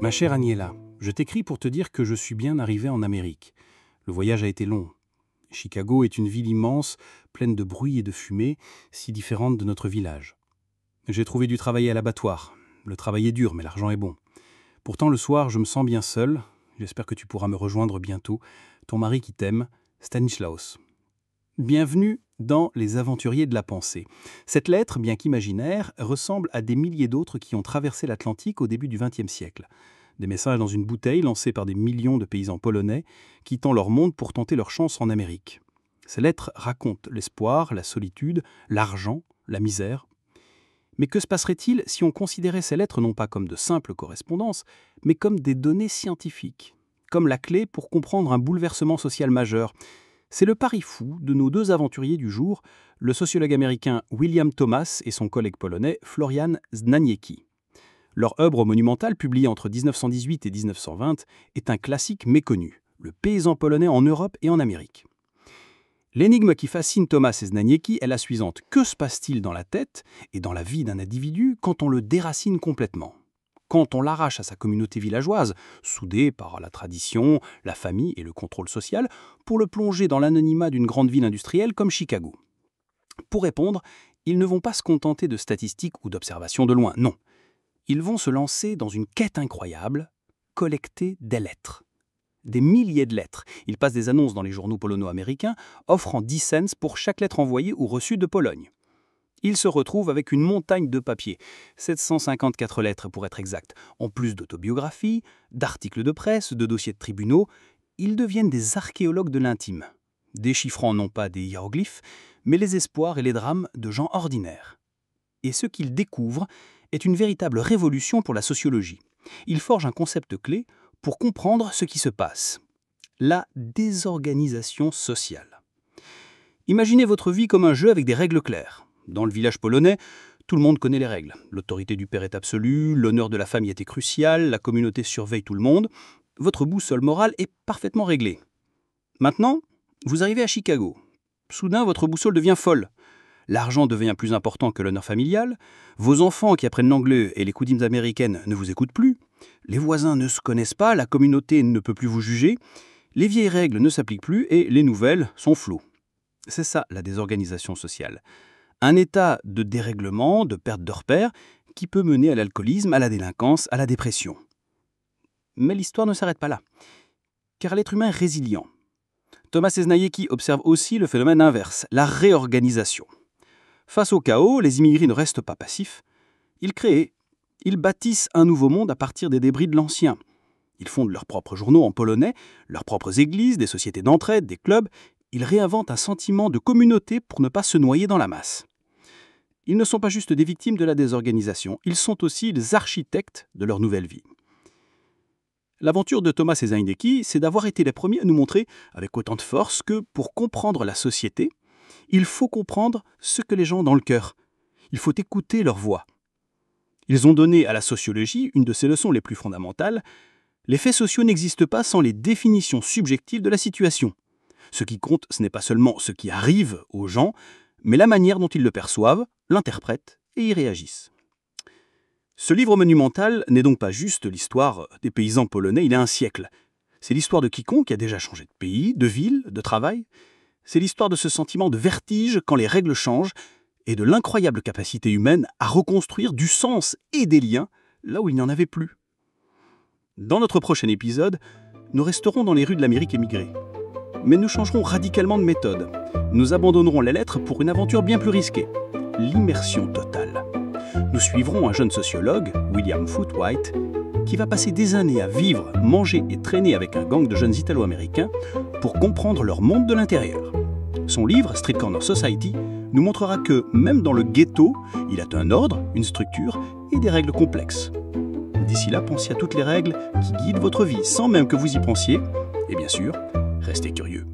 Ma chère Agnella, je t'écris pour te dire que je suis bien arrivé en Amérique. Le voyage a été long. Chicago est une ville immense, pleine de bruit et de fumée, si différente de notre village. J'ai trouvé du travail à l'abattoir. Le travail est dur, mais l'argent est bon. Pourtant, le soir, je me sens bien seul. J'espère que tu pourras me rejoindre bientôt. Ton mari qui t'aime, Stanislaus. Bienvenue dans Les Aventuriers de la Pensée. Cette lettre, bien qu'imaginaire, ressemble à des milliers d'autres qui ont traversé l'Atlantique au début du XXe siècle. Des messages dans une bouteille lancés par des millions de paysans polonais quittant leur monde pour tenter leur chance en Amérique. Ces lettres racontent l'espoir, la solitude, l'argent, la misère. Mais que se passerait-il si on considérait ces lettres non pas comme de simples correspondances, mais comme des données scientifiques, comme la clé pour comprendre un bouleversement social majeur? C'est le pari fou de nos deux aventuriers du jour, le sociologue américain William Thomas et son collègue polonais Florian Znaniecki. Leur œuvre monumentale, publiée entre 1918 et 1920, est un classique méconnu, le paysan polonais en Europe et en Amérique. L'énigme qui fascine Thomas et Znaniecki est la suivante. Que se passe-t-il dans la tête et dans la vie d'un individu quand on le déracine complètement ? Quand on l'arrache à sa communauté villageoise, soudée par la tradition, la famille et le contrôle social, pour le plonger dans l'anonymat d'une grande ville industrielle comme Chicago. Pour répondre, ils ne vont pas se contenter de statistiques ou d'observations de loin, non. Ils vont se lancer dans une quête incroyable, collecter des lettres. Des milliers de lettres. Ils passent des annonces dans les journaux polono-américains, offrant 10 cents pour chaque lettre envoyée ou reçue de Pologne. Ils se retrouvent avec une montagne de papier, 754 lettres pour être exact, en plus d'autobiographies, d'articles de presse, de dossiers de tribunaux. Ils deviennent des archéologues de l'intime, déchiffrant non pas des hiéroglyphes, mais les espoirs et les drames de gens ordinaires. Et ce qu'ils découvrent est une véritable révolution pour la sociologie. Ils forgent un concept clé pour comprendre ce qui se passe. La désorganisation sociale. Imaginez votre vie comme un jeu avec des règles claires. Dans le village polonais, tout le monde connaît les règles. L'autorité du père est absolue, l'honneur de la famille était crucial, la communauté surveille tout le monde. Votre boussole morale est parfaitement réglée. Maintenant, vous arrivez à Chicago. Soudain, votre boussole devient folle. L'argent devient plus important que l'honneur familial. Vos enfants qui apprennent l'anglais et les coutumes américaines ne vous écoutent plus. Les voisins ne se connaissent pas, la communauté ne peut plus vous juger. Les vieilles règles ne s'appliquent plus et les nouvelles sont floues. C'est ça, la désorganisation sociale. Un état de dérèglement, de perte de repères, qui peut mener à l'alcoolisme, à la délinquance, à la dépression. Mais l'histoire ne s'arrête pas là, car l'être humain est résilient. Thomas et Znaniecki observent aussi le phénomène inverse, la réorganisation. Face au chaos, les immigrés ne restent pas passifs. Ils créent, ils bâtissent un nouveau monde à partir des débris de l'ancien. Ils fondent leurs propres journaux en polonais, leurs propres églises, des sociétés d'entraide, des clubs. Ils réinventent un sentiment de communauté pour ne pas se noyer dans la masse. Ils ne sont pas juste des victimes de la désorganisation, ils sont aussi les architectes de leur nouvelle vie. L'aventure de Thomas et Znaniecki, c'est d'avoir été les premiers à nous montrer, avec autant de force, que pour comprendre la société, il faut comprendre ce que les gens ont dans le cœur. Il faut écouter leur voix. Ils ont donné à la sociologie une de ses leçons les plus fondamentales. Les faits sociaux n'existent pas sans les définitions subjectives de la situation. Ce qui compte, ce n'est pas seulement ce qui arrive aux gens, mais la manière dont ils le perçoivent, l'interprètent et y réagissent. Ce livre monumental n'est donc pas juste l'histoire des paysans polonais il y a un siècle. C'est l'histoire de quiconque qui a déjà changé de pays, de ville, de travail. C'est l'histoire de ce sentiment de vertige quand les règles changent et de l'incroyable capacité humaine à reconstruire du sens et des liens là où il n'y en avait plus. Dans notre prochain épisode, nous resterons dans les rues de l'Amérique émigrée. Mais nous changerons radicalement de méthode. Nous abandonnerons les lettres pour une aventure bien plus risquée, l'immersion totale. Nous suivrons un jeune sociologue, William Footwhite, qui va passer des années à vivre, manger et traîner avec un gang de jeunes Italo-américains pour comprendre leur monde de l'intérieur. Son livre, Street Corner Society, nous montrera que, même dans le ghetto, il a un ordre, une structure et des règles complexes. D'ici là, pensez à toutes les règles qui guident votre vie, sans même que vous y pensiez. Et bien sûr, restez curieux.